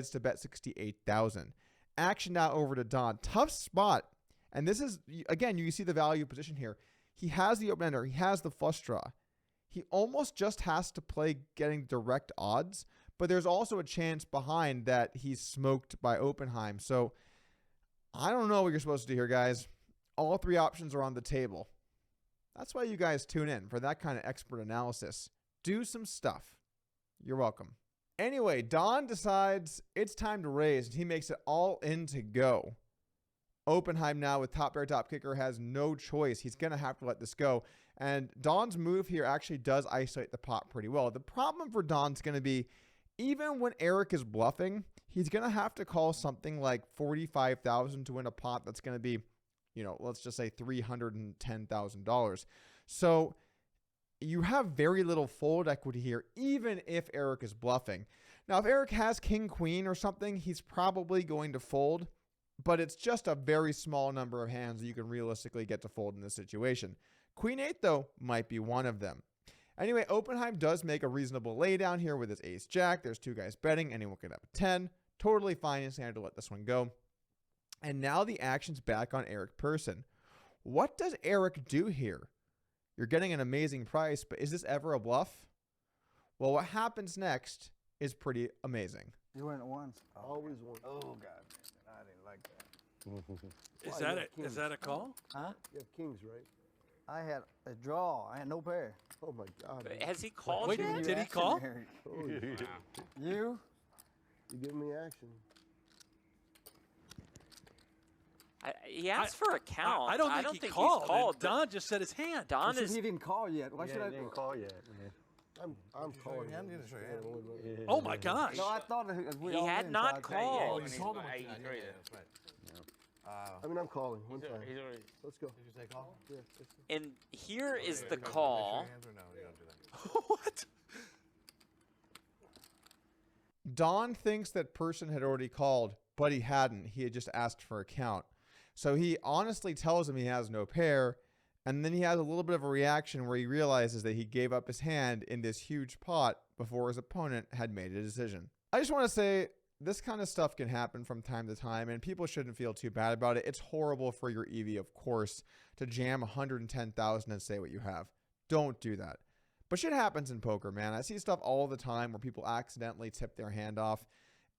to bet 68,000. Action now over to Don. Tough spot. And this is, again, you see the value position here. He has the open ender. He has the flush draw. He almost just has to play getting direct odds, but there's also a chance behind that he's smoked by Oppenheim. So I don't know what you're supposed to do here, guys. All three options are on the table. That's why you guys tune in, for that kind of expert analysis. Do some stuff. You're welcome. Anyway, Don decides it's time to raise, and he makes it all in to go. Oppenheim now with top pair, top kicker has no choice. He's going to have to let this go. And Don's move here actually does isolate the pot pretty well. The problem for Don's going to be, even when Eric is bluffing, he's going to have to call something like 45,000 to win a pot that's going to be, you know, let's just say $310,000. So you have very little fold equity here, even if Eric is bluffing. Now, if Eric has king, queen or something, he's probably going to fold, but it's just a very small number of hands that you can realistically get to fold in this situation. Queen 8, though, might be one of them. Anyway, Oppenheim does make a reasonable laydown here with his ace jack. There's two guys betting. Anyone could have a 10. Totally fine. He's going to let this one go. And now the action's back on Eric Persson. What does Eric do here? You're getting an amazing price, but is this ever a bluff? Well, what happens next is pretty amazing. You went once. Always one. Oh, God. I didn't like that. Is that a call? Huh? You have kings, right? I had a draw. I had no pair. Oh, my God. Man. Has he called Wait, yet? did he call? Oh, you You? give me action. He asked for a count. I don't think he called. He's called. Don just said his hand. Don He is. he didn't call yet. Why should I? didn't call yet. I'm calling him. Oh my gosh. No, I thought we He all had in, not so I- called. He's told him 83. That's right. I mean, I'm calling. One time. He's already. Let's go. Did you say call? Yeah, And here is the call. Hands or no, you don't do that. What? Don thinks that Persson had already called, but he hadn't. He had just asked for a count. So he honestly tells him he has no pair, and then he has a little bit of a reaction where he realizes that he gave up his hand in this huge pot before his opponent had made a decision. I just want to say, this kind of stuff can happen from time to time, and people shouldn't feel too bad about it. It's horrible for your EV, of course, to jam 110,000 and say what you have. Don't do that. But shit happens in poker, man. I see stuff all the time where people accidentally tip their hand off.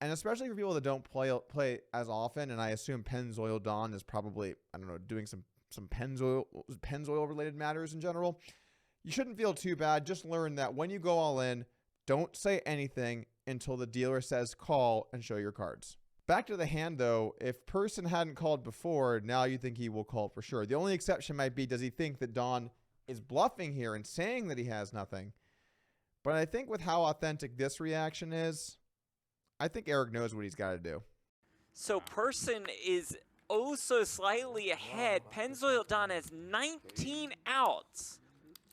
And especially for people that don't play as often, and I assume Pennzoil Don is probably, I don't know, doing some Pennzoil related matters in general. You shouldn't feel too bad. Just learn that when you go all in, don't say anything until the dealer says call and show your cards. Back to the hand though, if Persson hadn't called before, now you think he will call for sure. The only exception might be, does he think that Don is bluffing here and saying that he has nothing? But I think with how authentic this reaction is, I think Eric knows what he's got to do. So Persson is oh so slightly ahead. Pennzoil Don has 19 outs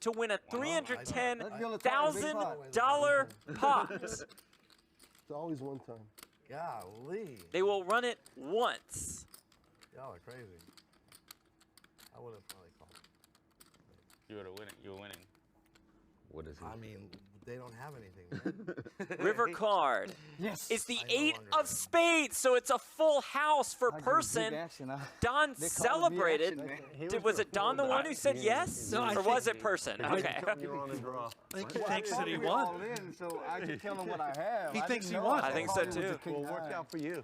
to win a $310,000 pot. It's always one time. Golly. They will run it once. Y'all are crazy. I would have probably called. You were winning. You were winning. What is he? I mean, they don't have anything, man. River card. Yes. It's the I no 8 longer of have. spades, so it's a full house for I give Persson. big action, huh? Don They call it celebrated. big action, man. Was it Don the one who said yes? No, I or was it Persson? Okay. You're on the draw. I think he Well, thinks I that he thought we were all won. in, so I can tell him what I have. He I thinks didn't he know. won. I think so, thought it was too. a king Well, it worked nine. out for you.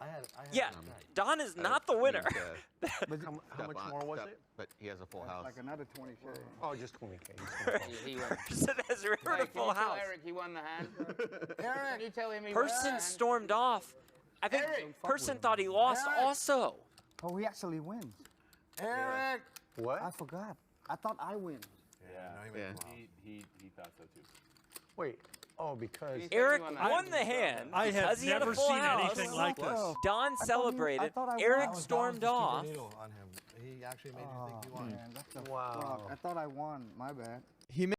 I had Yeah, Don is not the winner. How much more was it? But he has a full house. Like another 20K. Oh, just 20K. He won. Persson has River to full house. Eric he won the hand. Eric, Can you tell him he Persson won? stormed off. I think Persson thought he lost Eric. also. Oh, he actually wins. Eric. What? I forgot. I thought I win. Yeah, Yeah. He thought so too. Wait. Oh, because. Eric won the won hand. the hand I have because he had a never full seen house. anything like this. Don celebrated. thought I won. Eric I was stormed off. On him. He actually made you think you won. Man, that's a Wow. fuck. I thought I won. My bad. He